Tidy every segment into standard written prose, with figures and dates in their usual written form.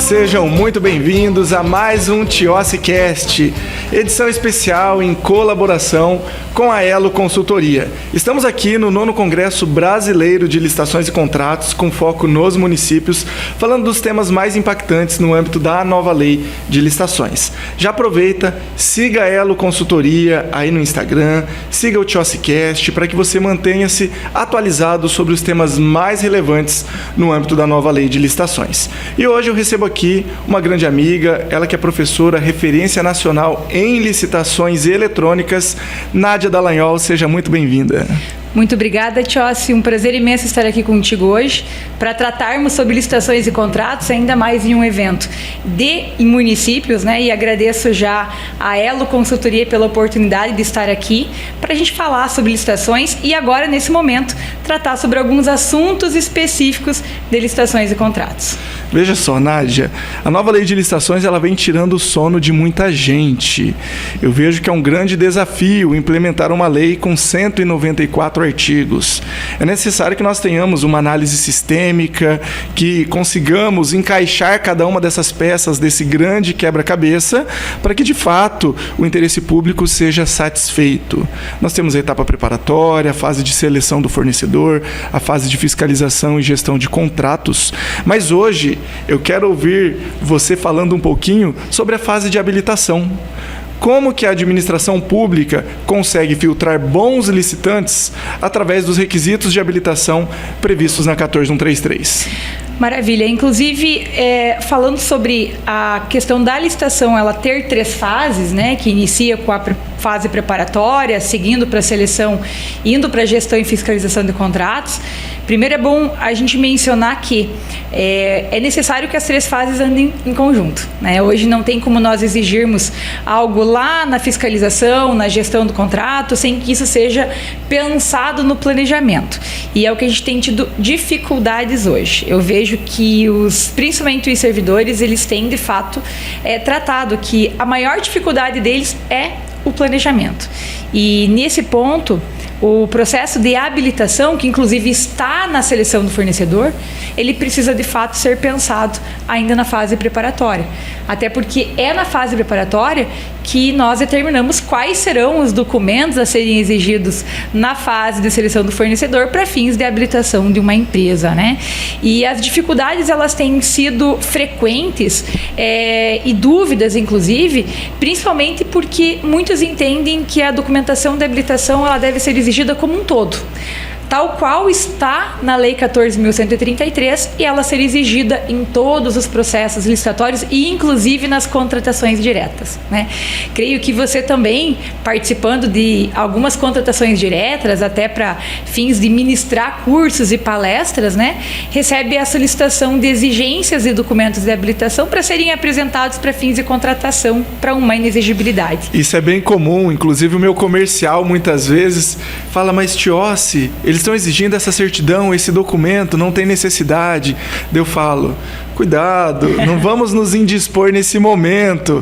Sejam muito bem-vindos a mais um TIOSScast, edição especial em colaboração com a Elo Consultoria. Estamos aqui no 9º Congresso Brasileiro de Licitações e Contratos, com foco nos municípios, falando dos temas mais impactantes no âmbito da nova lei de licitações. Já aproveita, siga a Elo Consultoria aí no Instagram, siga o TIOSScast para que você mantenha-se atualizado sobre os temas mais relevantes no âmbito da nova lei de licitações. E hoje eu recebo aqui uma grande amiga, ela que é professora, referência nacional em licitações eletrônicas, Nádia Dallagnol. Seja muito bem-vinda. Muito obrigada, Tiossi. Um prazer imenso estar aqui contigo hoje para tratarmos sobre licitações e contratos, ainda mais em um evento em municípios, né? E agradeço já a Elo Consultoria pela oportunidade de estar aqui para a gente falar sobre licitações e agora, nesse momento, tratar sobre alguns assuntos específicos de licitações e contratos. Veja só, Nádia, a nova lei de licitações ela vem tirando o sono de muita gente. Eu vejo que é um grande desafio implementar uma lei com 194 artigos. É necessário que nós tenhamos uma análise sistêmica, que consigamos encaixar cada uma dessas peças desse grande quebra-cabeça para que, de fato, o interesse público seja satisfeito. Nós temos a etapa preparatória, a fase de seleção do fornecedor, a fase de fiscalização e gestão de contratos, mas hoje eu quero ouvir você falando um pouquinho sobre a fase de habilitação. Como que a administração pública consegue filtrar bons licitantes através dos requisitos de habilitação previstos na 14133? Maravilha. Inclusive, falando sobre a questão da licitação, ela ter 3 fases, né, que inicia com a fase preparatória, seguindo para a seleção, indo para a gestão e fiscalização de contratos. Primeiro é bom a gente mencionar que é necessário que as 3 fases andem em conjunto, né? Hoje não tem como nós exigirmos algo lá na fiscalização, na gestão do contrato, sem que isso seja pensado no planejamento. E é o que a gente tem tido dificuldades hoje. Eu vejo que principalmente os servidores, eles têm de fato tratado que a maior dificuldade deles é o planejamento. E nesse ponto, o processo de habilitação, que inclusive está na seleção do fornecedor, ele precisa de fato ser pensado ainda na fase preparatória. Até porque é na fase preparatória que nós determinamos quais serão os documentos a serem exigidos na fase de seleção do fornecedor para fins de habilitação de uma empresa, né? E as dificuldades, elas têm sido frequentes e dúvidas, inclusive, principalmente porque muitos entendem que a documentação de habilitação ela deve ser exigida como um todo, tal qual está na Lei 14.133 e ela ser exigida em todos os processos licitatórios e inclusive nas contratações diretas, né? Creio que você também, participando de algumas contratações diretas, até para fins de ministrar cursos e palestras, né, recebe a solicitação de exigências e documentos de habilitação para serem apresentados para fins de contratação para uma inexigibilidade. Isso é bem comum, inclusive o meu comercial muitas vezes fala, mas Tiossi, eles estão exigindo essa certidão, esse documento, não tem necessidade. Eu falo, cuidado, não vamos nos indispor nesse momento.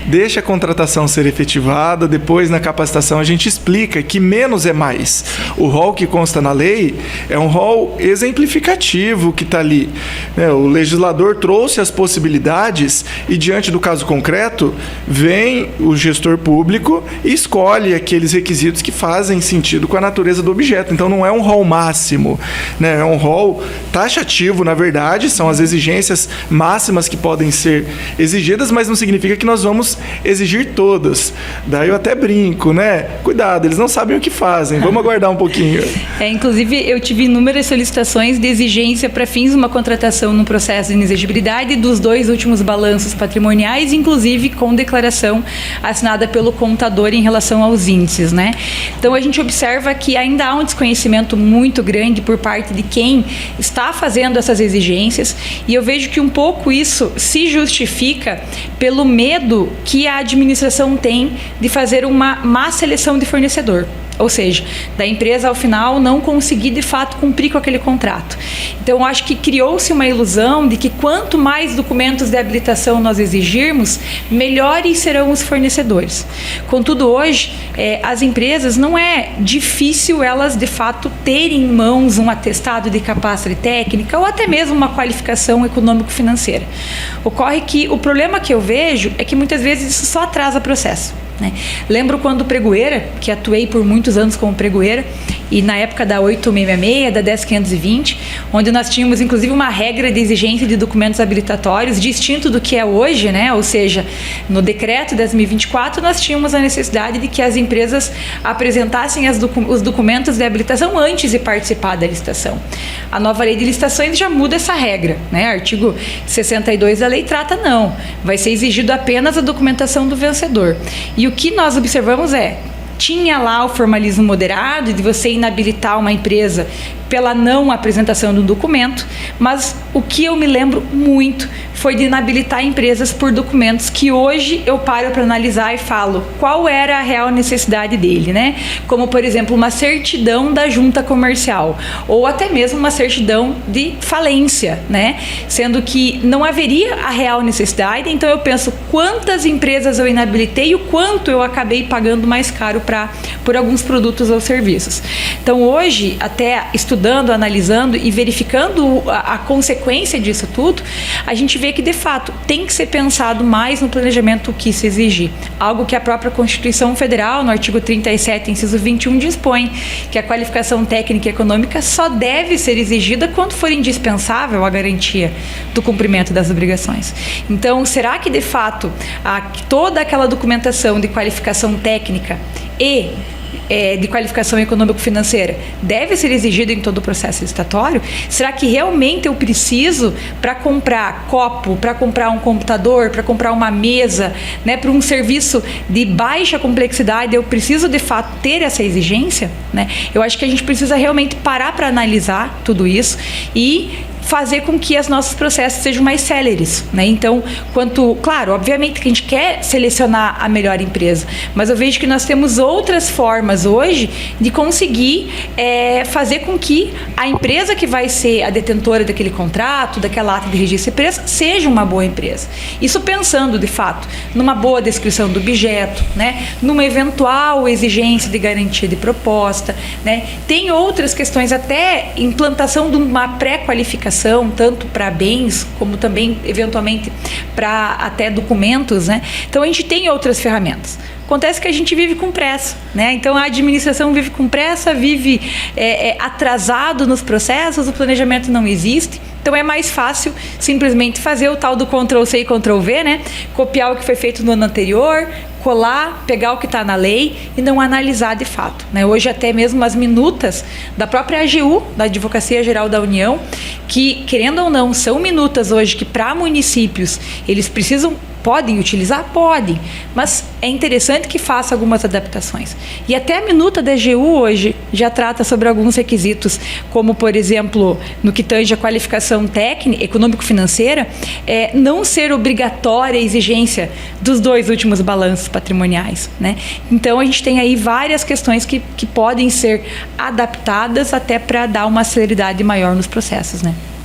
Deixa a contratação ser efetivada, depois na capacitação a gente explica que menos é mais. O rol que consta na lei é um rol exemplificativo que está ali. O legislador trouxe as possibilidades e diante do caso concreto, vem o gestor público e escolhe aqueles requisitos que fazem sentido com a natureza do objeto. Então não é um rol máximo, né? É um rol taxativo, na verdade, são as exigências máximas que podem ser exigidas, mas não significa que nós vamos exigir todas. Daí eu até brinco, né? Cuidado, eles não sabem o que fazem, vamos aguardar um pouquinho. Inclusive, eu tive inúmeras solicitações de exigência para fins de uma contratação no processo de inexigibilidade dos 2 últimos balanços patrimoniais, inclusive com declaração assinada pelo contador em relação aos índices, né? Então, a gente observa que ainda há um desconhecimento muito grande por parte de quem está fazendo essas exigências, e eu vejo que um pouco isso se justifica pelo medo que a administração tem de fazer uma má seleção de fornecedor. Ou seja, da empresa ao final não conseguir de fato cumprir com aquele contrato. Então eu acho que criou-se uma ilusão de que quanto mais documentos de habilitação nós exigirmos, melhores serão os fornecedores. Contudo, hoje, as empresas não é difícil elas de fato terem em mãos um atestado de capacidade técnica ou até mesmo uma qualificação econômico-financeira. Ocorre que o problema que eu vejo é que muitas vezes isso só atrasa o processo. Lembro quando pregoeira, que atuei por muitos anos como pregoeira, e na época da 8666, da 10520, onde nós tínhamos inclusive uma regra de exigência de documentos habilitatórios distinto do que é hoje, ou seja, no decreto de 2024 nós tínhamos a necessidade de que as empresas apresentassem os documentos de habilitação antes de participar da licitação. A nova lei de licitações já muda essa regra, artigo 62 da lei trata não, vai ser exigido apenas a documentação do vencedor. E o que nós observamos tinha lá o formalismo moderado de você inabilitar uma empresa pela não apresentação do documento, mas o que eu me lembro muito foi de inabilitar empresas por documentos que hoje eu paro para analisar e falo qual era a real necessidade dele, Como, por exemplo, uma certidão da junta comercial ou até mesmo uma certidão de falência, Sendo que não haveria a real necessidade, então eu penso quantas empresas eu inabilitei e o quanto eu acabei pagando mais caro por alguns produtos ou serviços. Então hoje, até estudando, analisando e verificando a consequência disso tudo, a gente vê que de fato tem que ser pensado mais no planejamento o que se exigir. Algo que a própria Constituição Federal, no artigo 37, inciso 21, dispõe que a qualificação técnica e econômica só deve ser exigida quando for indispensável a garantia do cumprimento das obrigações. Então, será que de fato toda aquela documentação de qualificação técnica e de qualificação econômico-financeira deve ser exigido em todo o processo licitatório? Será que realmente eu preciso, para comprar copo, para comprar um computador, para comprar uma mesa, para um serviço de baixa complexidade, eu preciso de fato ter essa exigência? Eu acho que a gente precisa realmente parar para analisar tudo isso e fazer com que os nossos processos sejam mais céleres, Então, claro, obviamente que a gente quer selecionar a melhor empresa, mas eu vejo que nós temos outras formas hoje de conseguir fazer com que a empresa que vai ser a detentora daquele contrato, daquela ata de registro de empresa, seja uma boa empresa. Isso pensando, de fato, numa boa descrição do objeto, numa eventual exigência de garantia de proposta, Tem outras questões, até implantação de uma pré-qualificação, tanto para bens, como também, eventualmente, para até documentos, Então, a gente tem outras ferramentas. Acontece que a gente vive com pressa, Então, a administração vive com pressa, vive atrasado nos processos, o planejamento não existe. Então, é mais fácil simplesmente fazer o tal do Ctrl+C e Ctrl+V, Copiar o que foi feito no ano anterior, colar, pegar o que está na lei e não analisar de fato. Hoje, até mesmo as minutas da própria AGU, da Advocacia Geral da União, que, querendo ou não, são minutas hoje que, para municípios, eles podem utilizar? Podem, mas é interessante que faça algumas adaptações. E até a minuta da AGU hoje já trata sobre alguns requisitos, como, por exemplo, no que tange a qualificação técnica, econômico-financeira, não ser obrigatória a exigência dos 2 últimos balanços patrimoniais, Então, a gente tem aí várias questões que podem ser adaptadas até para dar uma celeridade maior nos processos,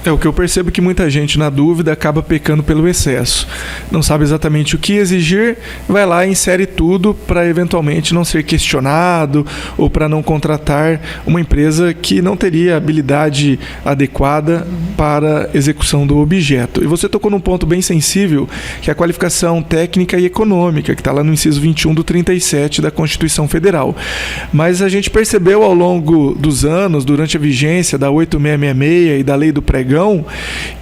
O que eu percebo que muita gente, na dúvida, acaba pecando pelo excesso. Não sabe exatamente o que exigir, vai lá e insere tudo para eventualmente não ser questionado ou para não contratar uma empresa que não teria habilidade adequada para execução do objeto. E você tocou num ponto bem sensível, que é a qualificação técnica e econômica, que está lá no inciso 21 do 37 da Constituição Federal. Mas a gente percebeu ao longo dos anos, durante a vigência da 8666 e da Lei do Pregão,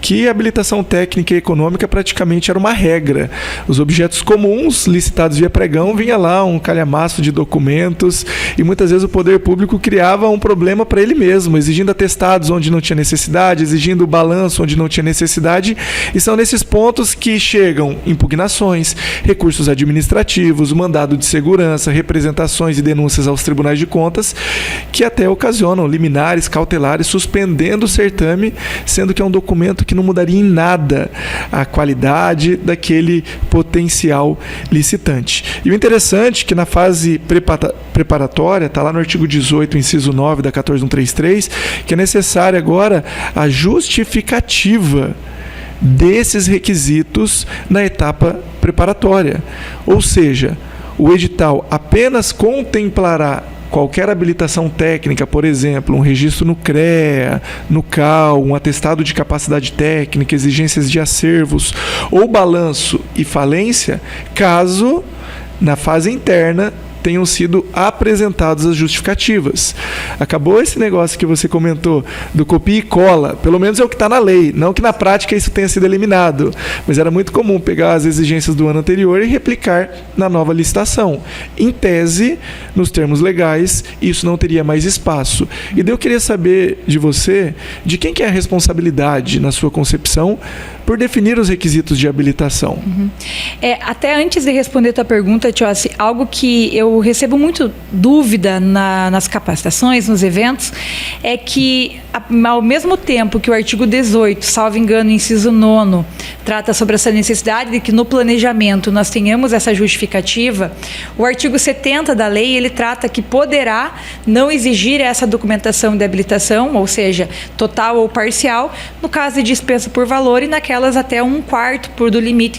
que a habilitação técnica e econômica praticamente era uma regra. Os objetos comuns licitados via pregão, vinha lá um calhamaço de documentos e muitas vezes o poder público criava um problema para ele mesmo, exigindo atestados onde não tinha necessidade, exigindo o balanço onde não tinha necessidade, e são nesses pontos que chegam impugnações, recursos administrativos, mandado de segurança, representações e denúncias aos tribunais de contas, que até ocasionam liminares cautelares suspendendo o certame sendo que é um documento que não mudaria em nada a qualidade daquele potencial licitante. E o interessante é que na fase preparatória, está lá no artigo 18, inciso 9 da 14133, que é necessária agora a justificativa desses requisitos na etapa preparatória. Ou seja, o edital apenas contemplará qualquer habilitação técnica, por exemplo, um registro no CREA, no CAL, um atestado de capacidade técnica, exigências de acervos ou balanço e falência, caso na fase interna tenham sido apresentadas as justificativas. Acabou esse negócio que você comentou do copia e cola, pelo menos é o que está na lei, não que na prática isso tenha sido eliminado, mas era muito comum pegar as exigências do ano anterior e replicar na nova licitação. Em tese, nos termos legais, isso não teria mais espaço. E daí eu queria saber de você, de quem que é a responsabilidade na sua concepção por definir os requisitos de habilitação. Até antes de responder a tua pergunta, Tiossi, algo que eu recebo muito dúvida nas capacitações, nos eventos, é que ao mesmo tempo que o artigo 18, salvo engano, inciso 9, trata sobre essa necessidade de que no planejamento nós tenhamos essa justificativa, o artigo 70 da lei, ele trata que poderá não exigir essa documentação de habilitação, ou seja, total ou parcial, no caso de dispensa por valor e naquelas até um quarto do limite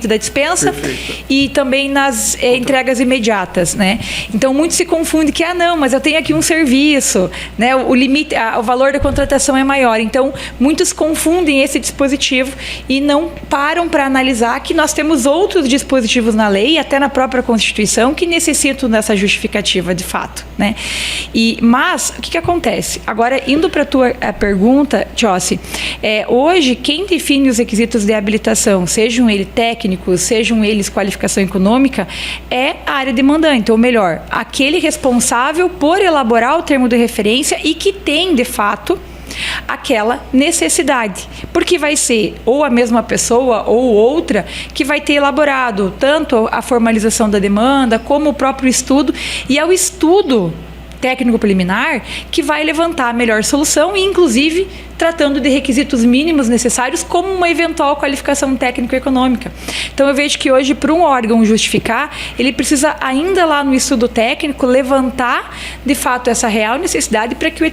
da dispensa. Perfeito. E também nas entregas imediatas, né? Então, muito se confunde que, não, mas eu tenho aqui um serviço, né? O limite, o valor da contratação é maior. Então, muitos confundem esse dispositivo e não param para analisar que nós temos outros dispositivos na lei e até na própria Constituição que necessitam dessa justificativa de fato, né? Mas, o que acontece? Agora, indo para a tua pergunta, Tiossi, hoje, quem define os requisitos de habilitação, sejam eles técnicos, sejam eles qualificação econômica, é a área demandante, ou melhor, aquele responsável por elaborar o termo de referência e que tem, de fato, aquela necessidade, porque vai ser ou a mesma pessoa ou outra que vai ter elaborado tanto a formalização da demanda como o próprio estudo, e é o estudo técnico preliminar que vai levantar a melhor solução e, inclusive, tratando de requisitos mínimos necessários como uma eventual qualificação técnico-econômica. Então, eu vejo que hoje, para um órgão justificar, ele precisa ainda lá no estudo técnico levantar, de fato, essa real necessidade para que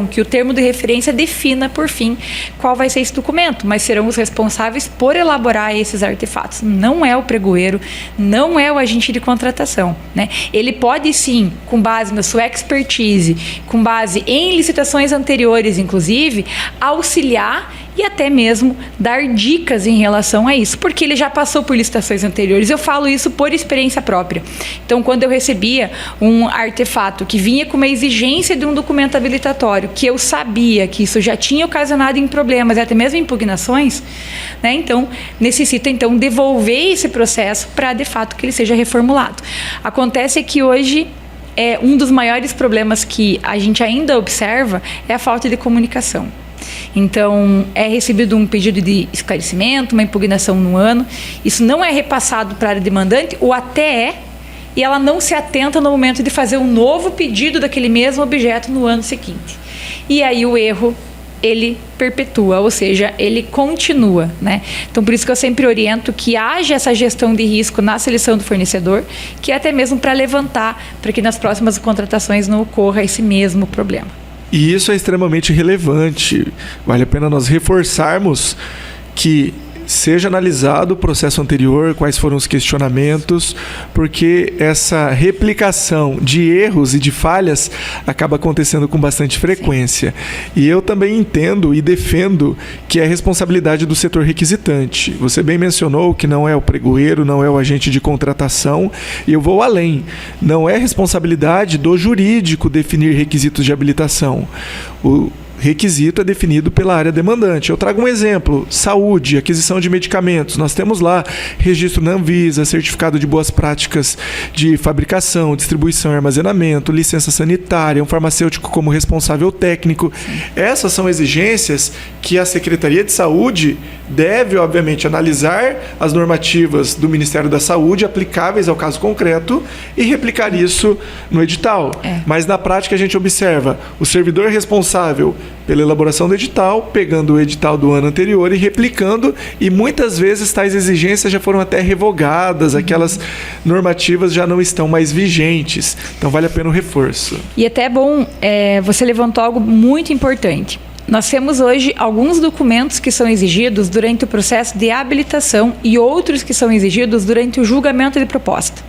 que o termo de referência defina, por fim, qual vai ser esse documento, mas serão os responsáveis por elaborar esses artefatos. Não é o pregoeiro, não é o agente de contratação, né? Ele pode, sim, com base na sua expertise, com base em licitações anteriores, inclusive, auxiliar e até mesmo dar dicas em relação a isso, porque ele já passou por licitações anteriores. Eu falo isso por experiência própria. Então, quando eu recebia um artefato que vinha com uma exigência de um documento habilitatório, que eu sabia que isso já tinha ocasionado em problemas e até mesmo impugnações, né? Então, necessita devolver esse processo para, de fato, que ele seja reformulado. Acontece que hoje um dos maiores problemas que a gente ainda observa é a falta de comunicação. Então, é recebido um pedido de esclarecimento, uma impugnação no ano, isso não é repassado para a área demandante, ou até e ela não se atenta no momento de fazer um novo pedido daquele mesmo objeto no ano seguinte. E aí o erro, ele perpetua, ou seja, ele continua, né? Então, por isso que eu sempre oriento que haja essa gestão de risco na seleção do fornecedor, que é até mesmo para levantar, para que nas próximas contratações não ocorra esse mesmo problema. E isso é extremamente relevante. Vale a pena nós reforçarmos que seja analisado o processo anterior, quais foram os questionamentos, porque essa replicação de erros e de falhas acaba acontecendo com bastante frequência. E eu também entendo e defendo que é responsabilidade do setor requisitante. Você bem mencionou que não é o pregoeiro, não é o agente de contratação, e eu vou além. Não é responsabilidade do jurídico definir requisitos de habilitação. O requisito é definido pela área demandante. Eu trago um exemplo: saúde, aquisição de medicamentos. Nós temos lá registro na Anvisa, certificado de boas práticas de fabricação, distribuição e armazenamento, licença sanitária, um farmacêutico como responsável técnico. Essas são exigências que a Secretaria de Saúde deve, obviamente, analisar as normativas do Ministério da Saúde aplicáveis ao caso concreto e replicar isso no edital. Mas na prática a gente observa o servidor responsável pela elaboração do edital, pegando o edital do ano anterior e replicando, e muitas vezes tais exigências já foram até revogadas, aquelas normativas já não estão mais vigentes. Então vale a pena o reforço. E até é bom, você levantou algo muito importante. Nós temos hoje alguns documentos que são exigidos durante o processo de habilitação e outros que são exigidos durante o julgamento de proposta.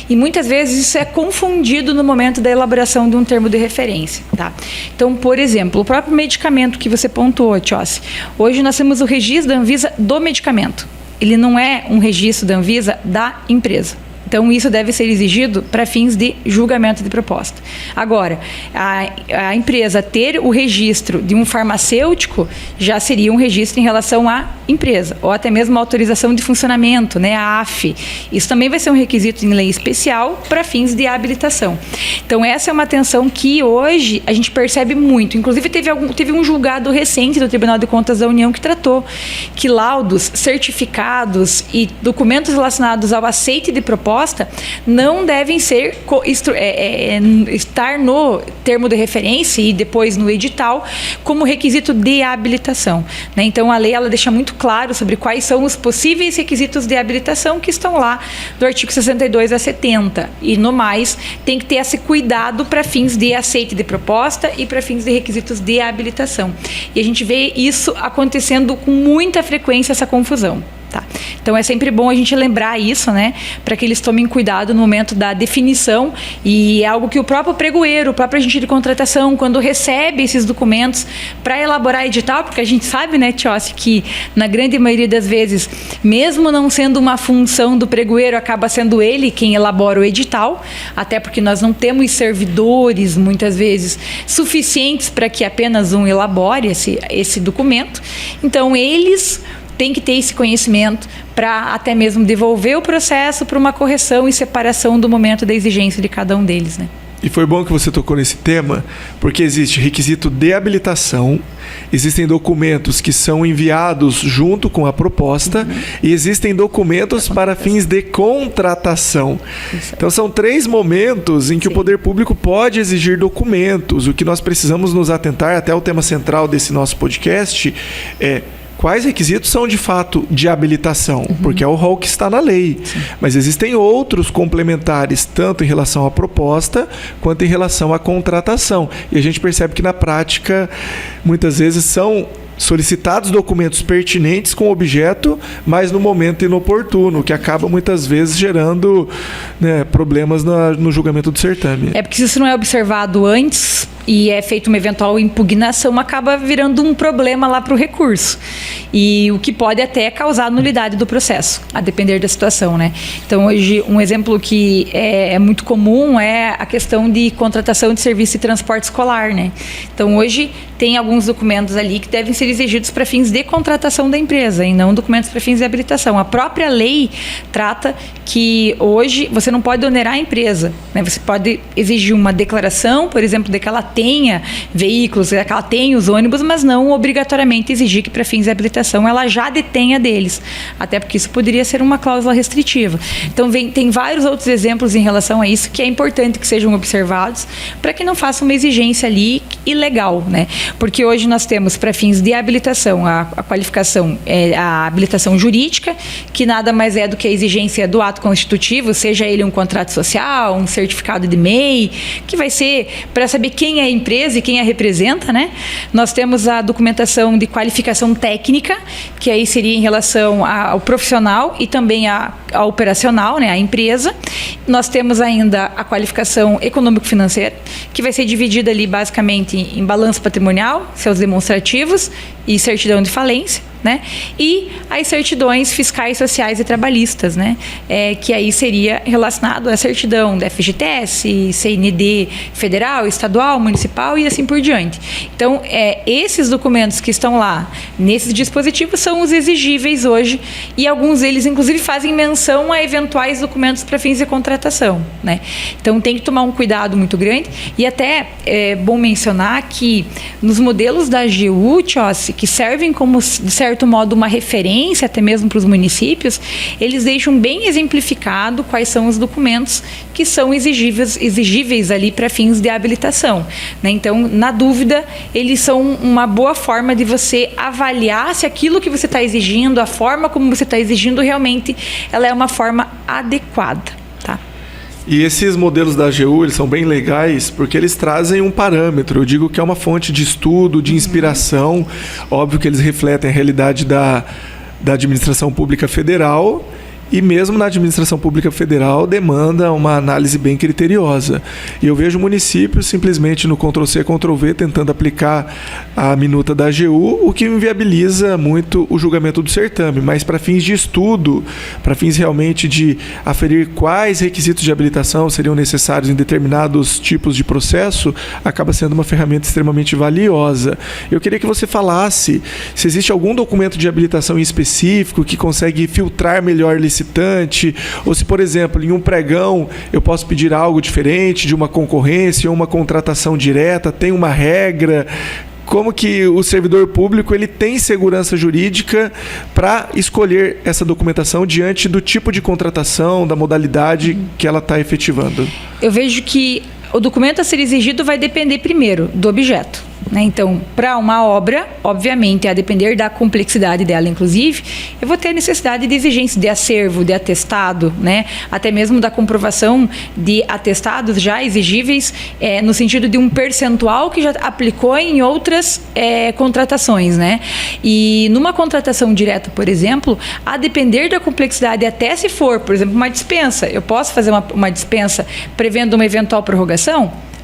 E muitas vezes isso é confundido no momento da elaboração de um termo de referência. Tá? Então, por exemplo, o próprio medicamento que você pontuou, Tiossi, hoje nós temos o registro da Anvisa do medicamento. Ele não é um registro da Anvisa da empresa. Então, isso deve ser exigido para fins de julgamento de proposta. Agora, a empresa ter o registro de um farmacêutico já seria um registro em relação à empresa, ou até mesmo a autorização de funcionamento, né, a AF. Isso também vai ser um requisito em lei especial para fins de habilitação. Então, essa é uma atenção que hoje a gente percebe muito. Inclusive, teve um julgado recente do Tribunal de Contas da União que tratou que laudos, certificados e documentos relacionados ao aceite de proposta não devem estar no termo de referência e depois no edital como requisito de habilitação. Né? Então, a lei ela deixa muito claro sobre quais são os possíveis requisitos de habilitação que estão lá do artigo 62 a 70. E, no mais, tem que ter esse cuidado para fins de aceite de proposta e para fins de requisitos de habilitação. E a gente vê isso acontecendo com muita frequência, essa confusão. Tá. Então é sempre bom a gente lembrar isso, né, para que eles tomem cuidado no momento da definição, e é algo que o próprio pregoeiro, o próprio agente de contratação, quando recebe esses documentos para elaborar edital, porque a gente sabe, né, Tiossi, que na grande maioria das vezes, mesmo não sendo uma função do pregoeiro, acaba sendo ele quem elabora o edital, até porque nós não temos servidores, muitas vezes, suficientes para que apenas um elabore esse documento. Então eles tem que ter esse conhecimento para até mesmo devolver o processo para uma correção e separação do momento da exigência de cada um deles, né? E foi bom que você tocou nesse tema, porque existe requisito de habilitação, existem documentos que são enviados junto com a proposta, e existem documentos para fins de contratação. Então são 3 momentos em que o poder público pode exigir documentos. O que nós precisamos nos atentar, até o tema central desse nosso podcast, é quais requisitos são de fato de habilitação, porque é o rol que está na lei. Sim. Mas existem outros complementares, tanto em relação à proposta, quanto em relação à contratação. E a gente percebe que na prática, muitas vezes são solicitados documentos pertinentes com objeto, mas no momento inoportuno, que acaba muitas vezes gerando, né, problemas no julgamento do certame. É porque se isso não é observado antes e é feita uma eventual impugnação, acaba virando um problema lá para o recurso. E o que pode até causar nulidade do processo, a depender da situação, né? Então, hoje, um exemplo que é muito comum é a questão de contratação de serviço de transporte escolar, né? Então, hoje, tem alguns documentos ali que devem ser exigidos para fins de contratação da empresa e não documentos para fins de habilitação. A própria lei trata que hoje você não pode onerar a empresa, né? Você pode exigir uma declaração, por exemplo, de que ela tenha veículos, de que ela tenha os ônibus, mas não obrigatoriamente exigir que para fins de habilitação ela já detenha deles, até porque isso poderia ser uma cláusula restritiva. Então tem vários outros exemplos em relação a isso que é importante que sejam observados para que não faça uma exigência ali ilegal, né? Porque hoje nós temos para fins de habilitação a qualificação, a habilitação jurídica, que nada mais é do que a exigência do ato constitutivo, seja ele um contrato social, um certificado de MEI, que vai ser para saber quem é a empresa e quem a representa, né? Nós temos a documentação de qualificação técnica, que aí seria em relação ao profissional e também a operacional, né, a empresa. Nós temos ainda a qualificação econômico-financeira, que vai ser dividida ali basicamente em balanço patrimonial, seus demonstrativos e certidão de falência, né? E as certidões fiscais, sociais e trabalhistas, né? Que aí seria relacionado à certidão da FGTS, CND federal, estadual, municipal e assim por diante. Então, esses documentos que estão lá nesses dispositivos são os exigíveis hoje, e alguns deles, inclusive, fazem menção a eventuais documentos para fins de contratação, né? Então, tem que tomar um cuidado muito grande, e até é bom mencionar que nos modelos da AGU, Tiossi, que servem certo modo, uma referência até mesmo para os municípios, eles deixam bem exemplificado quais são os documentos que são exigíveis ali para fins de habilitação, né? Então, na dúvida, eles são uma boa forma de você avaliar se aquilo que você está exigindo, a forma como você está exigindo, realmente ela é uma forma adequada, tá? E esses modelos da AGU, eles são bem legais porque eles trazem um parâmetro. Eu digo que é uma fonte de estudo, de inspiração. Óbvio que eles refletem a realidade da administração pública federal. E mesmo na administração pública federal demanda uma análise bem criteriosa. E eu vejo municípios simplesmente no Ctrl+C, Ctrl+V tentando aplicar a minuta da AGU, o que inviabiliza muito o julgamento do certame. Mas para fins de estudo, para fins realmente de aferir quais requisitos de habilitação seriam necessários em determinados tipos de processo, acaba sendo uma ferramenta extremamente valiosa. Eu queria que você falasse se existe algum documento de habilitação em específico que consegue filtrar melhor licitação, ou se, por exemplo, em um pregão eu posso pedir algo diferente de uma concorrência ou uma contratação direta, tem uma regra. Como que o servidor público ele tem segurança jurídica para escolher essa documentação diante do tipo de contratação, da modalidade que ela está efetivando? Eu vejo que o documento a ser exigido vai depender primeiro do objeto, né? Então, para uma obra, obviamente, a depender da complexidade dela, inclusive, eu vou ter necessidade de exigência de acervo, de atestado, né? Até mesmo da comprovação de atestados já exigíveis, no sentido de um percentual que já aplicou em outras contratações, né? E numa contratação direta, por exemplo, a depender da complexidade, até se for, por exemplo, uma dispensa, eu posso fazer uma dispensa prevendo uma eventual prorrogação?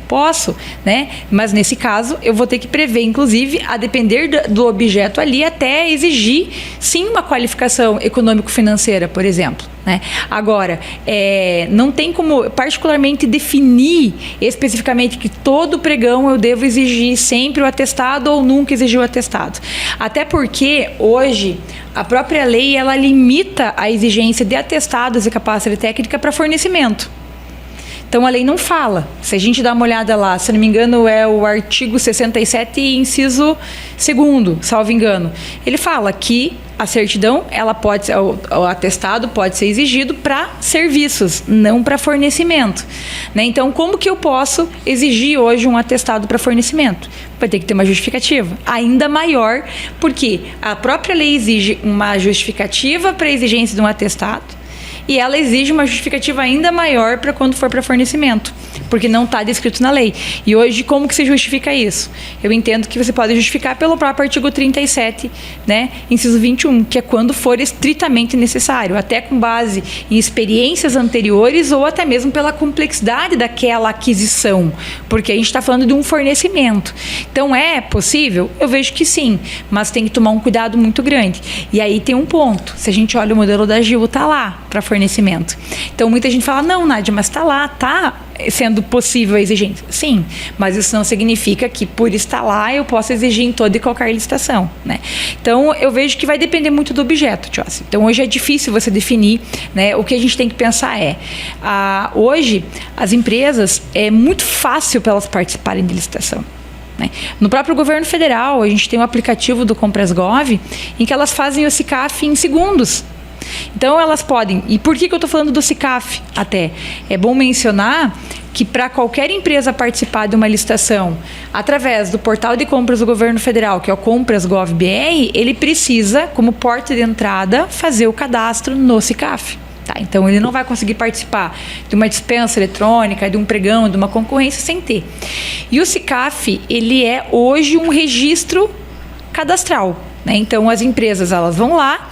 Posso, né? Mas nesse caso eu vou ter que prever, inclusive, a depender do objeto ali, até exigir, sim, uma qualificação econômico-financeira, por exemplo, né? Agora, não tem como particularmente definir especificamente que todo pregão eu devo exigir sempre o atestado ou nunca exigir o atestado. Até porque hoje a própria lei ela limita a exigência de atestados e capacidade técnica para fornecimento. Então, a lei não fala. Se a gente dá uma olhada lá, se não me engano, é o artigo 67, inciso 2º, salvo engano. Ele fala que a certidão, o atestado pode ser exigido para serviços, não para fornecimento, né? Então, como que eu posso exigir hoje um atestado para fornecimento? Vai ter que ter uma justificativa ainda maior, porque a própria lei exige uma justificativa para a exigência de um atestado, e ela exige uma justificativa ainda maior para quando for para fornecimento, porque não está descrito na lei. E hoje, como que se justifica isso? Eu entendo que você pode justificar pelo próprio artigo 37, né, inciso 21, que é quando for estritamente necessário, até com base em experiências anteriores ou até mesmo pela complexidade daquela aquisição, porque a gente está falando de um fornecimento. Então, é possível? Eu vejo que sim, mas tem que tomar um cuidado muito grande. E aí tem um ponto, se a gente olha o modelo da AGU, está lá para fornecimento. Então, muita gente fala, não, Nádia, mas está lá, está sendo possível a exigência. Sim, mas isso não significa que por estar lá eu possa exigir em toda e qualquer licitação, né? Então, eu vejo que vai depender muito do objeto, Joyce. Então, hoje é difícil você definir, né? O que a gente tem que pensar hoje, as empresas, é muito fácil para elas participarem de licitação, né? No próprio governo federal, a gente tem um aplicativo do Compras.gov em que elas fazem o SICAF em segundos. Então, elas podem... E por que eu estou falando do SICAF até? É bom mencionar que para qualquer empresa participar de uma licitação através do portal de compras do governo federal, que é o Compras.gov.br, ele precisa, como porta de entrada, fazer o cadastro no SICAF. Tá? Então, ele não vai conseguir participar de uma dispensa eletrônica, de um pregão, de uma concorrência sem ter. E o SICAF, ele é hoje um registro cadastral, né? Então, as empresas elas vão lá,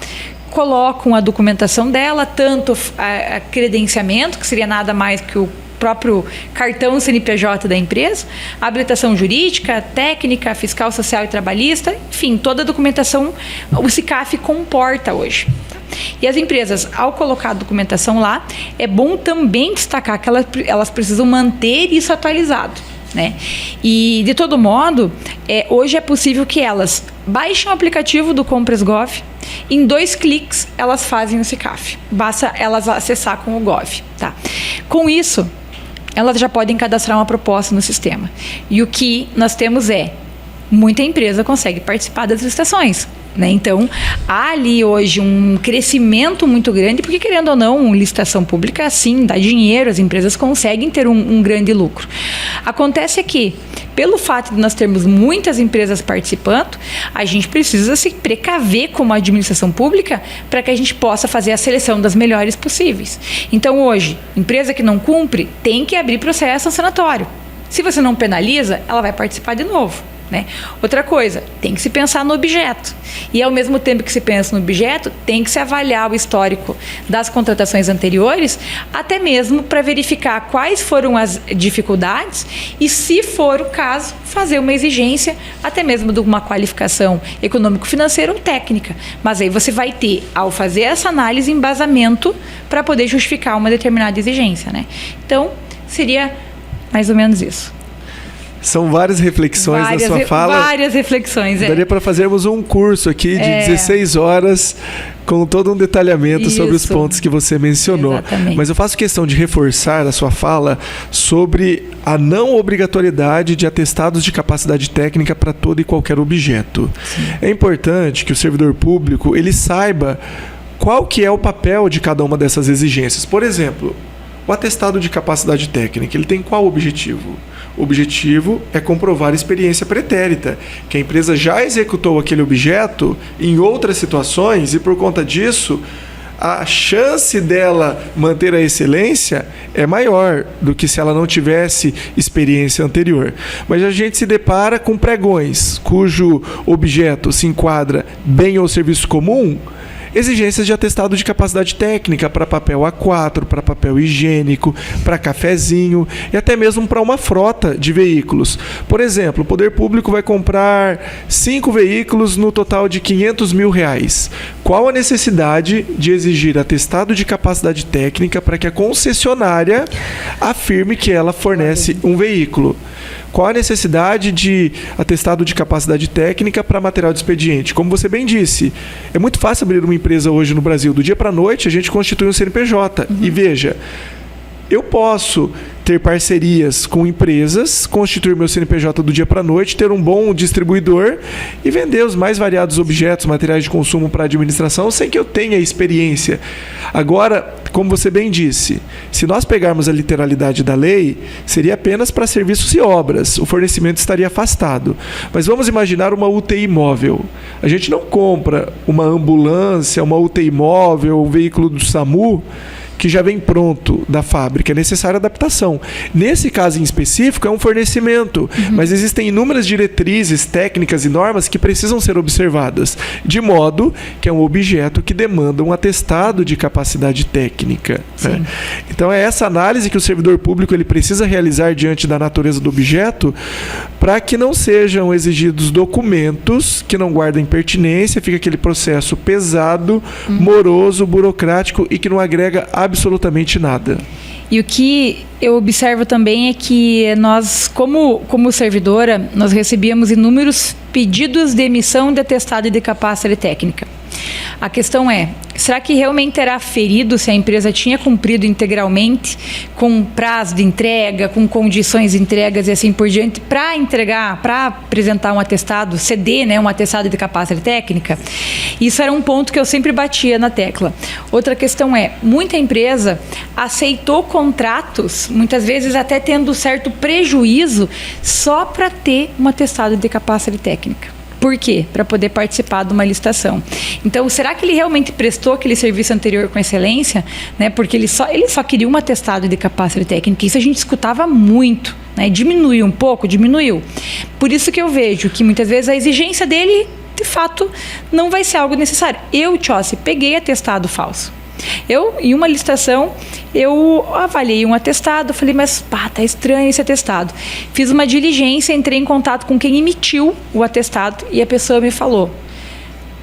colocam a documentação dela, tanto a credenciamento, que seria nada mais que o próprio cartão CNPJ da empresa, a habilitação jurídica, técnica, fiscal, social e trabalhista, enfim, toda a documentação o SICAF comporta hoje. E as empresas, ao colocar a documentação lá, é bom também destacar que elas precisam manter isso atualizado, né? E, de todo modo, hoje é possível que elas baixem o aplicativo do Compras.gov, em 2 cliques elas fazem o SICAF. Basta elas acessar com o Gov. Tá? Com isso, elas já podem cadastrar uma proposta no sistema. E o que nós temos muita empresa consegue participar das licitações. né? Então, há ali hoje um crescimento muito grande, porque querendo ou não, licitação pública, sim, dá dinheiro, as empresas conseguem ter um grande lucro. Acontece que, pelo fato de nós termos muitas empresas participando, a gente precisa se precaver como administração pública para que a gente possa fazer a seleção das melhores possíveis. Então, hoje, empresa que não cumpre tem que abrir processo sancionatório. Se você não penaliza, ela vai participar de novo, né? Outra coisa, tem que se pensar no objeto. E ao mesmo tempo que se pensa no objeto, tem que se avaliar o histórico das contratações anteriores, até mesmo para verificar quais foram as dificuldades e, se for o caso, fazer uma exigência, até mesmo de uma qualificação econômico-financeira ou técnica. Mas aí você vai ter, ao fazer essa análise, embasamento para poder justificar uma determinada exigência, né? Então, seria mais ou menos isso. São várias reflexões na sua fala. Várias reflexões, Daria para fazermos um curso aqui de 16 horas com todo um detalhamento sobre os pontos que você mencionou. Exatamente. Mas eu faço questão de reforçar a sua fala sobre a não obrigatoriedade de atestados de capacidade técnica para todo e qualquer objeto. Sim. É importante que o servidor público ele saiba qual que é o papel de cada uma dessas exigências. Por exemplo, o atestado de capacidade técnica, ele tem qual objetivo? O objetivo é comprovar experiência pretérita, que a empresa já executou aquele objeto em outras situações e, por conta disso, a chance dela manter a excelência é maior do que se ela não tivesse experiência anterior. Mas a gente se depara com pregões cujo objeto se enquadra bem ao serviço comum, exigências de atestado de capacidade técnica para papel A4, para papel higiênico, para cafezinho e até mesmo para uma frota de veículos. Por exemplo, o poder público vai comprar 5 veículos no total de R$500 mil. Qual a necessidade de exigir atestado de capacidade técnica para que a concessionária afirme que ela fornece um veículo? Qual a necessidade de atestado de capacidade técnica para material de expediente? Como você bem disse, é muito fácil abrir uma empresa hoje no Brasil. Do dia para a noite, a gente constitui um CNPJ. E veja, eu posso ter parcerias com empresas, constituir meu CNPJ do dia para a noite, ter um bom distribuidor e vender os mais variados objetos, materiais de consumo para a administração, sem que eu tenha experiência. Agora, como você bem disse, se nós pegarmos a literalidade da lei, seria apenas para serviços e obras. O fornecimento estaria afastado. Mas vamos imaginar uma UTI móvel. A gente não compra uma ambulância, uma UTI móvel, um veículo do SAMU, que já vem pronto da fábrica, é necessária adaptação. Nesse caso em específico, é um fornecimento, mas existem inúmeras diretrizes, técnicas e normas que precisam ser observadas, de modo que é um objeto que demanda um atestado de capacidade técnica. Né? Então é essa análise que o servidor público ele precisa realizar diante da natureza do objeto, para que não sejam exigidos documentos que não guardem pertinência, fica aquele processo pesado, moroso, burocrático e que não agrega absolutamente nada. E o que eu observo também é que nós, como servidora, nós recebíamos inúmeros pedidos de emissão de atestado de capacidade técnica. A questão é, será que realmente era aferido se a empresa tinha cumprido integralmente com prazo de entrega, com condições de entregas e assim por diante, para entregar, para apresentar um atestado, ceder, né, um atestado de capacidade técnica? Isso era um ponto que eu sempre batia na tecla. Outra questão é, muita empresa aceitou contratos, muitas vezes até tendo certo prejuízo, só para ter um atestado de capacidade técnica. Por quê? Para poder participar de uma licitação. Então, será que ele realmente prestou aquele serviço anterior com excelência? Né? Porque ele só queria um atestado de capacidade técnica. Isso a gente escutava muito. Né? Diminuiu um pouco? Diminuiu. Por isso que eu vejo que muitas vezes a exigência dele, de fato, não vai ser algo necessário. Eu, Tchossi, peguei atestado falso. Em uma licitação, eu avaliei um atestado, falei, mas tá estranho esse atestado. Fiz uma diligência, entrei em contato com quem emitiu o atestado e a pessoa me falou.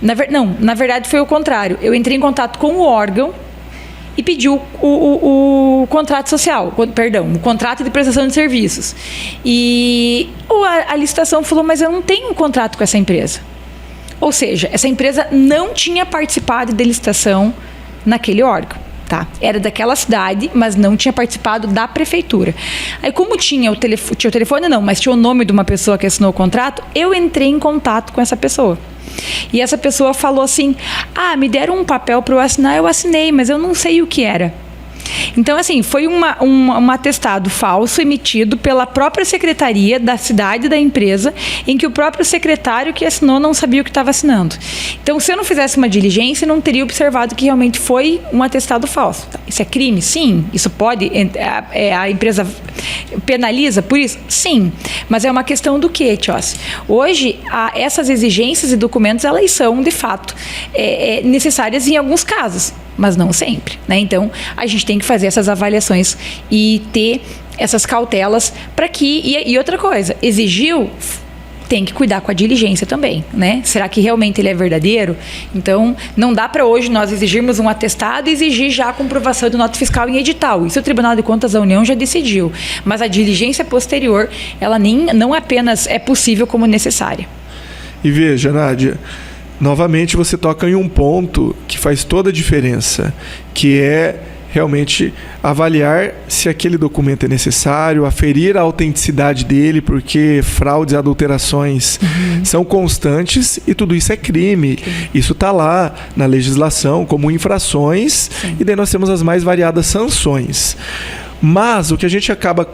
Na verdade foi o contrário. Eu entrei em contato com o órgão e pedi o contrato social, o contrato de prestação de serviços. E a licitação falou, mas eu não tenho um contrato com essa empresa. Ou seja, essa empresa não tinha participado de licitação naquele órgão. tá? Era daquela cidade, mas não tinha participado da prefeitura. Aí, como tinha o telefone não, mas tinha o nome de uma pessoa que assinou o contrato, eu entrei em contato com essa pessoa. E essa pessoa falou assim: me deram um papel para eu assinar, eu assinei, mas eu não sei o que era. Então, assim, foi um atestado falso emitido pela própria secretaria da cidade da empresa, em que o próprio secretário que assinou não sabia o que estava assinando. Então, se eu não fizesse uma diligência, não teria observado que realmente foi um atestado falso. Isso é crime? Sim. Isso pode... a empresa penaliza por isso? Sim. Mas é uma questão do quê, Tiossi? Hoje, essas exigências e documentos, elas são, de fato, necessárias em alguns casos, mas não sempre, né? Então, a gente tem que fazer essas avaliações e ter essas cautelas para que... E outra coisa, exigiu, tem que cuidar com a diligência também, né? Será que realmente ele é verdadeiro? Então, não dá para hoje nós exigirmos um atestado e exigir já a comprovação do nota fiscal em edital. Isso o Tribunal de Contas da União já decidiu. Mas a diligência posterior, ela não apenas é possível como necessária. E veja, Nádia, novamente você toca em um ponto que faz toda a diferença, que é realmente avaliar se aquele documento é necessário, aferir a autenticidade dele, porque fraudes e adulterações são constantes e tudo isso é crime. Isso está lá na legislação como infrações. Sim. E daí nós temos as mais variadas sanções. Mas o que a gente acaba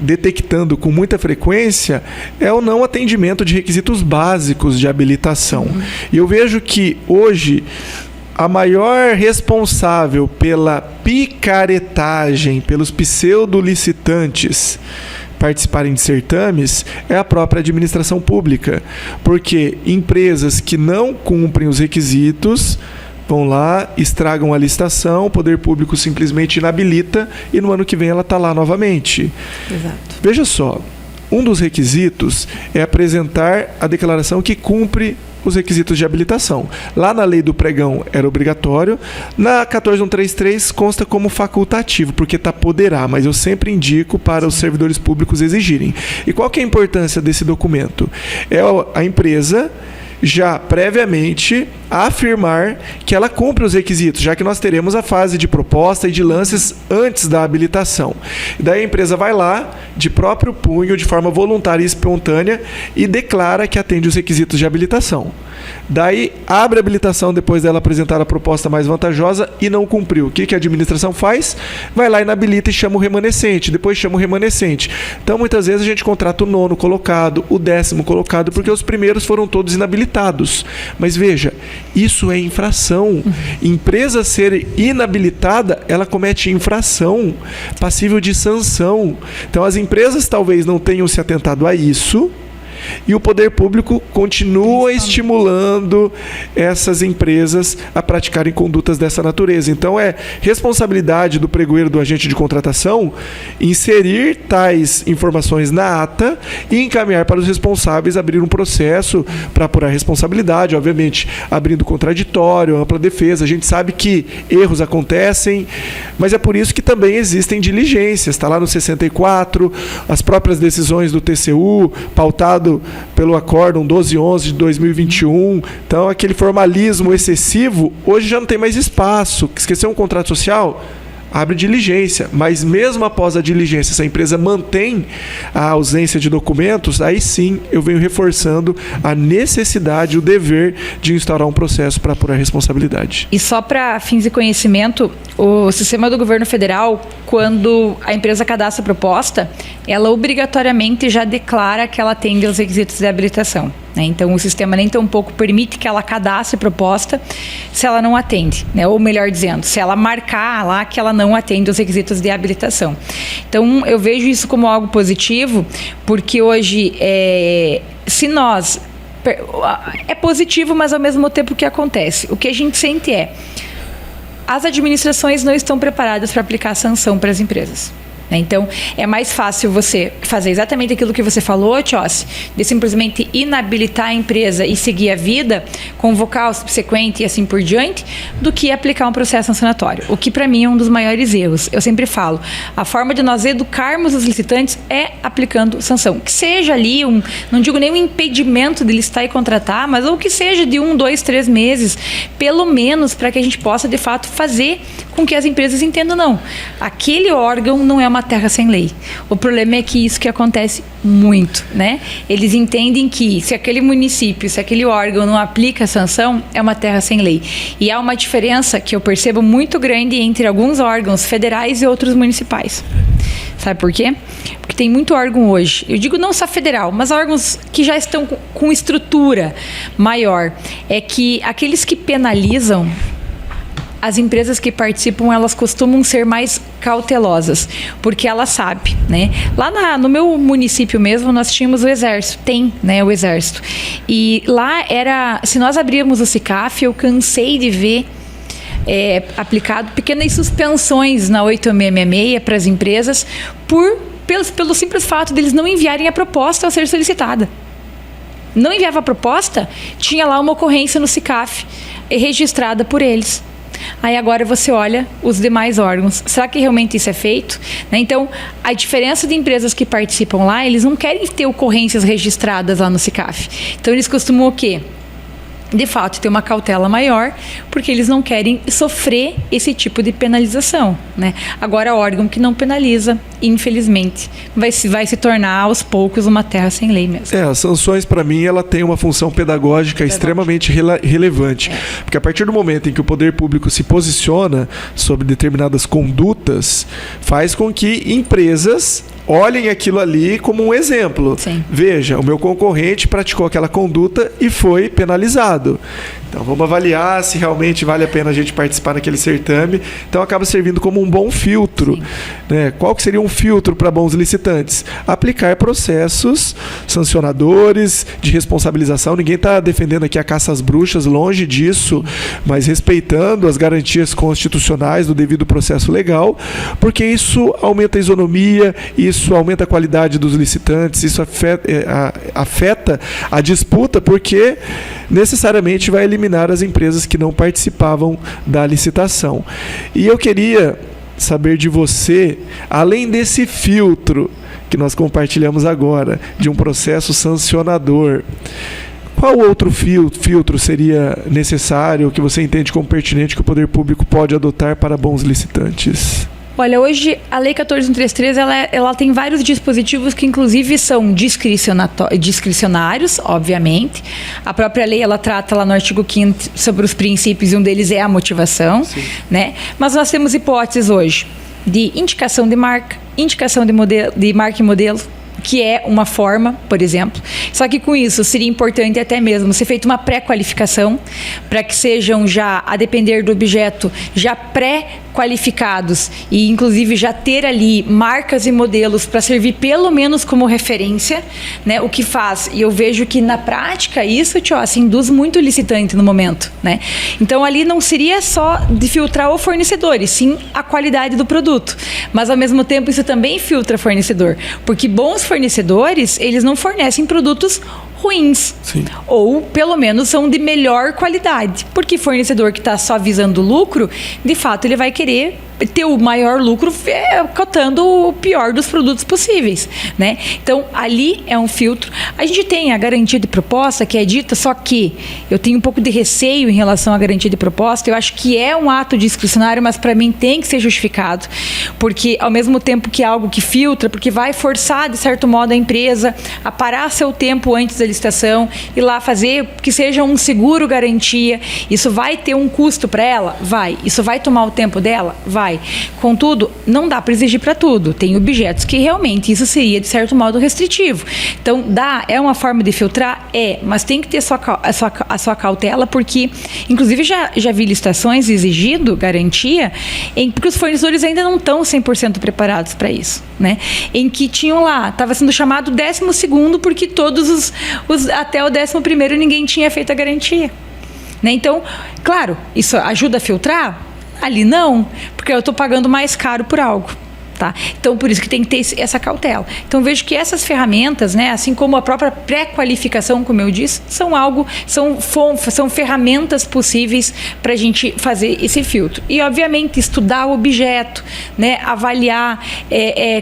detectando com muita frequência é o não atendimento de requisitos básicos de habilitação. E eu vejo que hoje a maior responsável pela picaretagem, pelos pseudo-licitantes participarem de certames, é a própria administração pública. Porque empresas que não cumprem os requisitos vão lá, estragam a licitação, o poder público simplesmente inabilita e no ano que vem ela está lá novamente. Exato. Veja só, um dos requisitos é apresentar a declaração que cumpre os requisitos de habilitação. Lá na lei do pregão era obrigatório, na 14133 consta como facultativo, porque está poderá, mas eu sempre indico para os servidores públicos exigirem. E qual que é a importância desse documento? É a empresa já previamente afirmar que ela cumpre os requisitos, já que nós teremos a fase de proposta e de lances antes da habilitação. E daí a empresa vai lá, de próprio punho, de forma voluntária e espontânea, e declara que atende os requisitos de habilitação. Daí abre a habilitação depois dela apresentar a proposta mais vantajosa e não cumpriu. O que a administração faz? Vai lá, inabilita e chama o remanescente, depois chama o remanescente. Então muitas vezes a gente contrata o 9º colocado, o 10º colocado, porque os primeiros foram todos inabilitados. Mas veja, isso é infração. Empresa ser inabilitada, ela comete infração passível de sanção. Então as empresas talvez não tenham se atentado a isso, e o poder público continua estimulando essas empresas a praticarem condutas dessa natureza. Então, é responsabilidade do pregoeiro, do agente de contratação, inserir tais informações na ata e encaminhar para os responsáveis abrir um processo para apurar a responsabilidade, obviamente, abrindo contraditório, ampla defesa. A gente sabe que erros acontecem, mas é por isso que também existem diligências. Está lá no 64, as próprias decisões do TCU, pautado pelo Acórdão 1211 de 2021. Então, aquele formalismo excessivo, hoje já não tem mais espaço. Esqueceu um contrato social? Abre diligência, mas mesmo após a diligência, se a empresa mantém a ausência de documentos, aí sim eu venho reforçando a necessidade, o dever de instaurar um processo para apurar a responsabilidade. E só para fins de conhecimento, o sistema do governo federal, quando a empresa cadastra a proposta, ela obrigatoriamente já declara que ela atende aos requisitos de habilitação. Então, o sistema nem tampouco permite que ela cadastre proposta se ela não atende, né? Ou melhor dizendo, se ela marcar lá que ela não atende os requisitos de habilitação. Então, eu vejo isso como algo positivo, porque hoje, se nós... É positivo, mas ao mesmo tempo o que acontece? O que a gente sente as administrações não estão preparadas para aplicar sanção para as empresas. né? Então, é mais fácil você fazer exatamente aquilo que você falou, Tiossi, de simplesmente inabilitar a empresa e seguir a vida, convocar o subsequente e assim por diante, do que aplicar um processo sancionatório. O que, para mim, é um dos maiores erros. Eu sempre falo, a forma de nós educarmos os licitantes é aplicando sanção. Que seja ali, não digo nem um impedimento de licitar e contratar, mas ou que seja de 1, 2, 3 meses, pelo menos para que a gente possa, de fato, fazer com que as empresas entendam, não, aquele órgão não é uma terra sem lei. O problema é que isso que acontece muito, né? Eles entendem que se aquele município, se aquele órgão não aplica a sanção, é uma terra sem lei. E há uma diferença que eu percebo muito grande entre alguns órgãos federais e outros municipais. Sabe por quê? Porque tem muito órgão hoje, eu digo não só federal, mas órgãos que já estão com estrutura maior. É que aqueles que penalizam, as empresas que participam, elas costumam ser mais cautelosas, porque ela sabe, né? Lá no meu município mesmo, nós tínhamos o Exército, né, o Exército. E lá se nós abríamos o SICAF, eu cansei de ver aplicado pequenas suspensões na 8666 para as empresas pelo simples fato deles não enviarem a proposta a ser solicitada. Não enviava a proposta, tinha lá uma ocorrência no SICAF registrada por eles. Aí agora você olha os demais órgãos. Será que realmente isso é feito? Né? Então, a diferença de empresas que participam lá, eles não querem ter ocorrências registradas lá no SICAF. Então, eles costumam o quê? De fato, ter uma cautela maior, porque eles não querem sofrer esse tipo de penalização, né? Agora, órgão que não penaliza, infelizmente, vai se tornar aos poucos uma terra sem lei mesmo. As sanções, para mim, ela tem uma função pedagógica extremamente relevante. Porque a partir do momento em que o poder público se posiciona sobre determinadas condutas, faz com que empresas olhem aquilo ali como um exemplo. Sim. Veja, o meu concorrente praticou aquela conduta e foi penalizado. Então vamos avaliar se realmente vale a pena a gente participar naquele certame. Então acaba servindo como um bom filtro. Né? Qual que seria um filtro para bons licitantes? Aplicar processos sancionadores, de responsabilização. Ninguém está defendendo aqui a caça às bruxas, longe disso, mas respeitando as garantias constitucionais do devido processo legal, porque isso aumenta a isonomia, isso aumenta a qualidade dos licitantes, isso afeta a disputa, porque necessariamente vai eliminar as empresas que não participavam da licitação. E eu queria saber de você, além desse filtro que nós compartilhamos agora, de um processo sancionador, qual outro filtro seria necessário, que você entende como pertinente, que o poder público pode adotar para bons licitantes? Olha, hoje a Lei 14.133, ela tem vários dispositivos que inclusive são discricionários, obviamente. A própria lei, ela trata lá no artigo 5º sobre os princípios, e um deles é a motivação, né? Mas nós temos hipóteses hoje de indicação de marca, indicação de marca e modelo, que é uma forma, por exemplo. Só que com isso seria importante até mesmo ser feita uma pré-qualificação para que sejam já, a depender do objeto, já pré-qualificados e inclusive já ter ali marcas e modelos para servir pelo menos como referência, né? O que faz, e eu vejo que na prática isso, se induz muito licitante no momento, né? Então ali não seria só de filtrar o fornecedor, e sim a qualidade do produto. Mas ao mesmo tempo isso também filtra fornecedor, porque bons fornecedores, eles não fornecem produtos ruins. Sim. Ou, pelo menos, são de melhor qualidade. Porque fornecedor que está só visando lucro, de fato, ele vai querer ter o maior lucro cotando o pior dos produtos possíveis, né? Então, ali é um filtro. A gente tem a garantia de proposta, que é dita, só que eu tenho um pouco de receio em relação à garantia de proposta. Eu acho que é um ato discricionário, mas para mim tem que ser justificado, porque ao mesmo tempo que é algo que filtra, porque vai forçar, de certo modo, a empresa a parar seu tempo antes da licitação, ir lá fazer que seja um seguro garantia. Isso vai ter um custo para ela? Vai. Isso vai tomar o tempo dela? Vai. Contudo, não dá para exigir para tudo. Tem objetos que realmente isso seria, de certo modo, restritivo. Então, é uma forma de filtrar? Mas tem que ter a sua cautela, porque, inclusive, já vi licitações exigindo garantia, porque os fornecedores ainda não estão 100% preparados para isso, né? Em que tinham lá, estava sendo chamado 12º, porque todos até o 11º ninguém tinha feito a garantia, né? Então, claro, isso ajuda a filtrar? Ali não, porque eu estou pagando mais caro por algo. Tá? Então, por isso que tem que ter essa cautela. Então, vejo que essas ferramentas, né, assim como a própria pré-qualificação, como eu disse, são ferramentas possíveis para a gente fazer esse filtro. E, obviamente, estudar o objeto, né, avaliar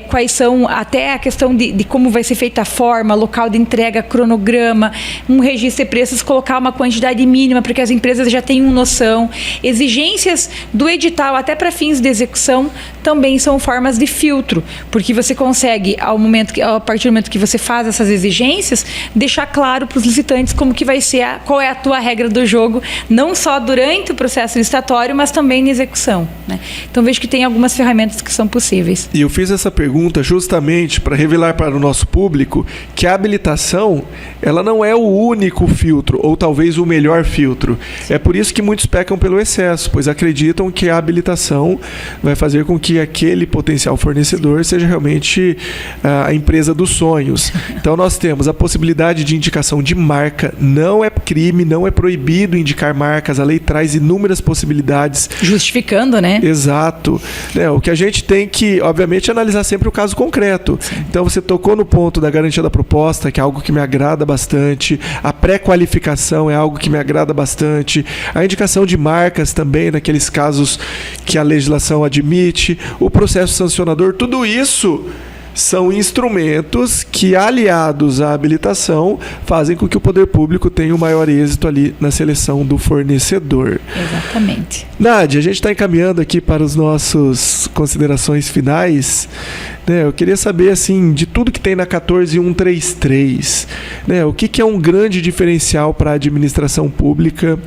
quais são, até a questão de como vai ser feita a forma, local de entrega, cronograma, um registro de preços, colocar uma quantidade mínima para que as empresas já tenham noção. Exigências do edital, até para fins de execução, também são formas de filtro, porque você consegue, a partir do momento que você faz essas exigências, deixar claro para os licitantes como que vai ser, qual é a tua regra do jogo, não só durante o processo licitatório, mas também na execução, né? Então, vejo que tem algumas ferramentas que são possíveis. E eu fiz essa pergunta justamente para revelar para o nosso público que a habilitação, ela não é o único filtro, ou talvez o melhor filtro. Sim. É por isso que muitos pecam pelo excesso, pois acreditam que a habilitação vai fazer com que aquele potencial fornecedor seja realmente a empresa dos sonhos. Então, nós temos a possibilidade de indicação de marca. Não é crime, não é proibido indicar marcas. A lei traz inúmeras possibilidades. Justificando, né? Exato. O que a gente tem que, obviamente, analisar sempre o caso concreto. Sim. Então, você tocou no ponto da garantia da proposta, que é algo que me agrada bastante. A pré-qualificação é algo que me agrada bastante. A indicação de marcas também, naqueles casos que a legislação admite. O processo sancionador, tudo isso são instrumentos que, aliados à habilitação, fazem com que o poder público tenha o maior êxito ali na seleção do fornecedor. Exatamente. Nádia, a gente está encaminhando aqui para as nossas considerações finais. Eu queria saber, assim, de tudo que tem na 14133, o que é um grande diferencial para a administração pública,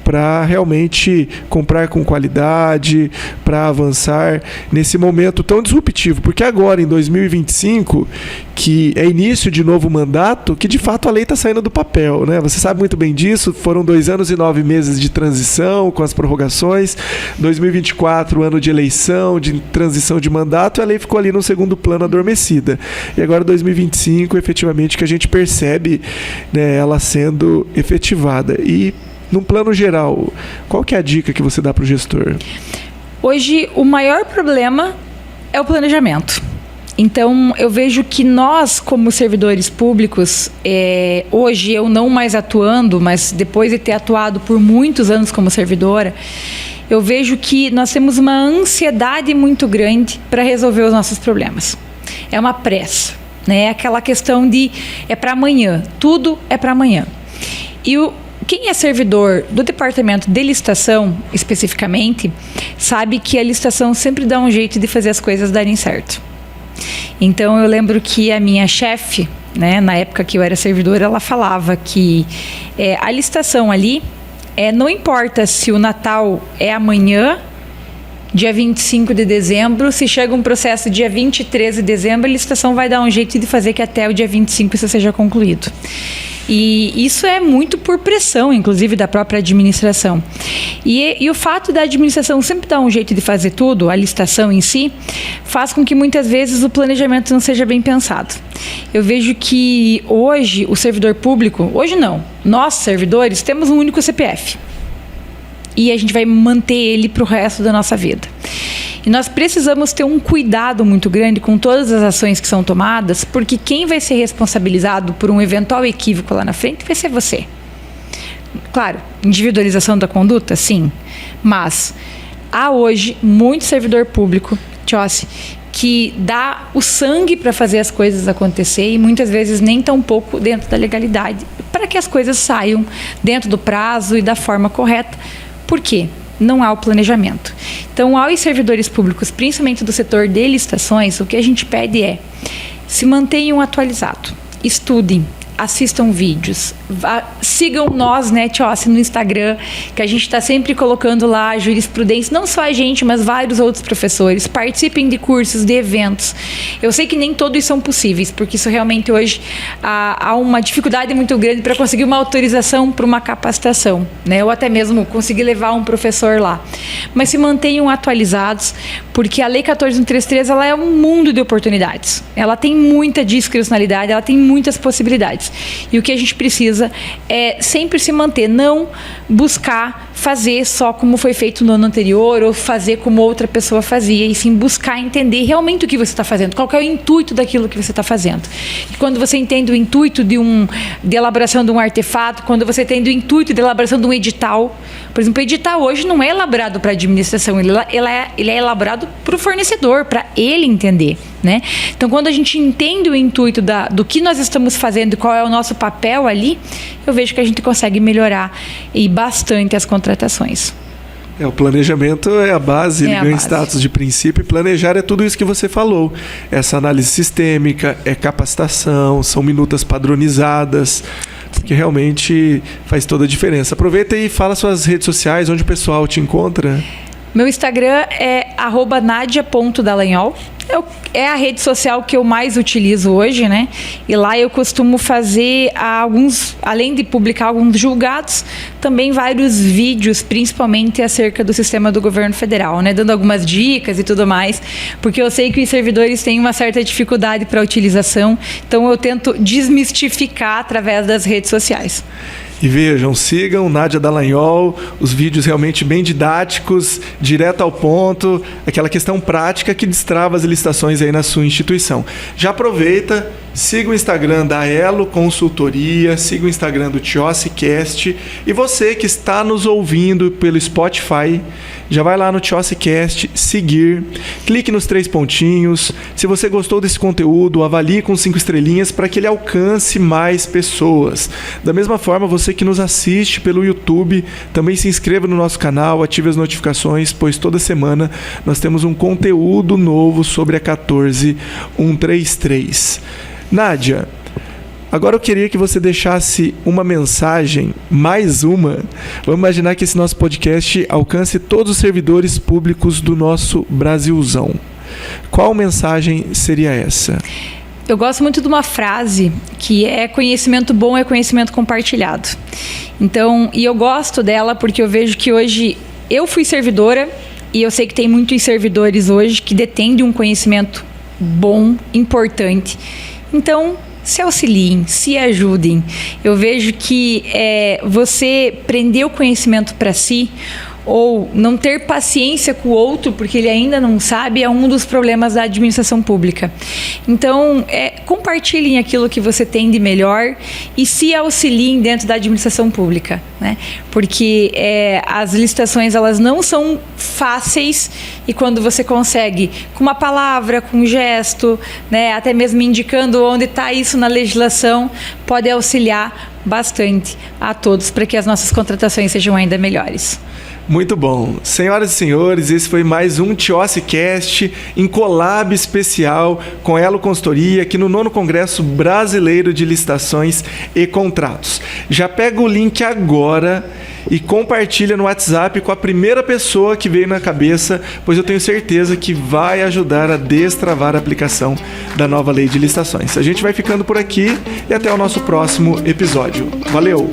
para realmente comprar com qualidade, para avançar nesse momento tão disruptivo. Porque agora, em 2025, que é início de novo mandato, que de fato a lei está saindo do papel, né? Você sabe muito bem disso, foram 2 anos e 9 meses de transição, com as prorrogações, 2024, ano de eleição, de transição de mandato, e a lei ficou ali no segundo plano adormecida. E agora 2025, efetivamente, que a gente percebe, né, ela sendo efetivada. E num plano geral, qual que é a dica que você dá para o gestor? Hoje, o maior problema é o planejamento. Então, eu vejo que nós, como servidores públicos, hoje eu não mais atuando, mas depois de ter atuado por muitos anos como servidora, eu vejo que nós temos uma ansiedade muito grande para resolver os nossos problemas. É uma pressa, né? Aquela questão de é para amanhã, tudo é para amanhã. E quem é servidor do departamento de licitação, especificamente, sabe que a licitação sempre dá um jeito de fazer as coisas darem certo. Então, eu lembro que a minha chefe, né, na época que eu era servidora, ela falava que a licitação ali, não importa se o Natal é amanhã, dia 25 de dezembro, se chega um processo dia 23 de dezembro, a licitação vai dar um jeito de fazer que até o dia 25 isso seja concluído. E isso é muito por pressão, inclusive, da própria administração. E o fato da administração sempre dar um jeito de fazer tudo, a licitação em si, faz com que muitas vezes o planejamento não seja bem pensado. Eu vejo que hoje o servidor público, hoje não, nós servidores temos um único CPF. E a gente vai manter ele para o resto da nossa vida. E nós precisamos ter um cuidado muito grande com todas as ações que são tomadas, porque quem vai ser responsabilizado por um eventual equívoco lá na frente vai ser você. Claro, individualização da conduta, sim, mas há hoje muito servidor público, Tiossi, que dá o sangue para fazer as coisas acontecer e muitas vezes nem tão pouco dentro da legalidade, para que as coisas saiam dentro do prazo e da forma correta. Por quê? Não há o planejamento. Então, aos servidores públicos, principalmente do setor de licitações, o que a gente pede é se mantenham atualizados, estudem, assistam vídeos, sigam nós, né, Tiossi, no Instagram, que a gente está sempre colocando lá jurisprudência, não só a gente, mas vários outros professores, participem de cursos, de eventos. Eu sei que nem todos são possíveis, porque isso realmente hoje há uma dificuldade muito grande para conseguir uma autorização para uma capacitação, né, ou até mesmo conseguir levar um professor lá. Mas se mantenham atualizados, porque a Lei 14.133, ela é um mundo de oportunidades. Ela tem muita discricionalidade, ela tem muitas possibilidades. necessidades. E o que a gente precisa é sempre se manter, não buscar fazer só como foi feito no ano anterior ou fazer como outra pessoa fazia, e sim buscar entender realmente o que você está fazendo, qual que é o intuito daquilo que você está fazendo. E quando você entende o intuito de elaboração de um artefato, quando você entende o intuito de elaboração de um edital, por exemplo, o edital hoje não é elaborado para a administração, ele é elaborado para o fornecedor, para ele entender, né? Então, quando a gente entende o intuito do que nós estamos fazendo e qual é o nosso papel ali, eu vejo que a gente consegue melhorar e bastante as contratações. O planejamento é a base, ele ganha status de princípio, e planejar é tudo isso que você falou. Essa análise sistêmica, é capacitação, são minutas padronizadas, porque realmente faz toda a diferença. Aproveita e fala suas redes sociais, onde o pessoal te encontra. Meu Instagram é @nadia.dallagnol. É a rede social que eu mais utilizo hoje, né? E lá eu costumo fazer além de publicar alguns julgados, também vários vídeos, principalmente acerca do sistema do governo federal, né? Dando algumas dicas e tudo mais, porque eu sei que os servidores têm uma certa dificuldade para a utilização, então eu tento desmistificar através das redes sociais. E vejam, sigam Nádia Dallagnol, os vídeos realmente bem didáticos, direto ao ponto, aquela questão prática que destrava as licitações aí na sua instituição. Já aproveita, siga o Instagram da Elo Consultoria, siga o Instagram do TiosiCast, e você que está nos ouvindo pelo Spotify, já vai lá no TiosiCast, seguir, clique nos 3 pontinhos. Se você gostou desse conteúdo, avalie com 5 estrelinhas para que ele alcance mais pessoas. Da mesma forma, você que nos assiste pelo YouTube, também se inscreva no nosso canal, ative as notificações, pois toda semana nós temos um conteúdo novo sobre a 14133. Nádia, agora eu queria que você deixasse uma mensagem, mais uma. Vamos imaginar que esse nosso podcast alcance todos os servidores públicos do nosso Brasilzão. Qual mensagem seria essa? Eu gosto muito de uma frase que é: conhecimento bom é conhecimento compartilhado. Então, e eu gosto dela porque eu vejo que hoje eu fui servidora e eu sei que tem muitos servidores hoje que detêm de um conhecimento bom, importante. Então, se auxiliem, se ajudem. Eu vejo que você prender o conhecimento para si ou não ter paciência com o outro porque ele ainda não sabe é um dos problemas da administração pública. Então, compartilhem aquilo que você tem de melhor e se auxiliem dentro da administração pública, né? Porque as licitações, elas não são fáceis, e quando você consegue, com uma palavra, com um gesto, né, até mesmo indicando onde está isso na legislação, pode auxiliar bastante a todos para que as nossas contratações sejam ainda melhores. Muito bom. Senhoras e senhores, esse foi mais um TiosiCast em collab especial com Elo Consultoria, aqui no 9º Congresso Brasileiro de Licitações e Contratos. Já pega o link agora e compartilha no WhatsApp com a primeira pessoa que veio na cabeça, pois eu tenho certeza que vai ajudar a destravar a aplicação da nova lei de licitações. A gente vai ficando por aqui e até o nosso próximo episódio. Valeu!